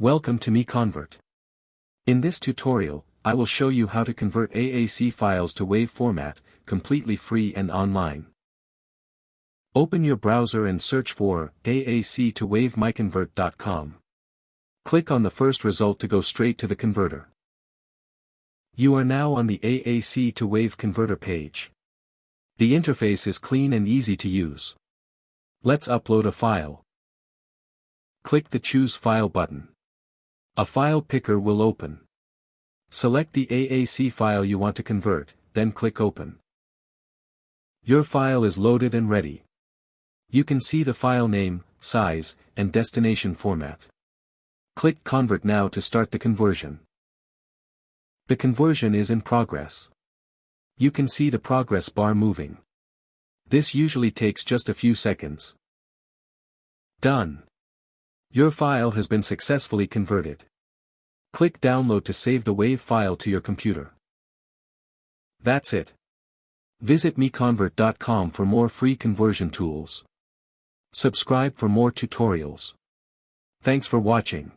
Welcome to MiConvert. In this tutorial, I will show you how to convert AAC files to WAV format, completely free and online. Open your browser and search for AAC to WAV MiConvert.com. Click on the first result to go straight to the converter. You are now on the AAC to WAV converter page. The interface is clean and easy to use. Let's upload a file. Click the Choose File button. A file picker will open. Select the AAC file you want to convert, then click Open. Your file is loaded and ready. You can see the file name, size, and destination format. Click Convert now to start the conversion. The conversion is in progress. You can see the progress bar moving. This usually takes just a few seconds. Done. Your file has been successfully converted. Click Download to save the WAV file to your computer. That's it. Visit MiConvert.com for more free conversion tools. Subscribe for more tutorials. Thanks for watching.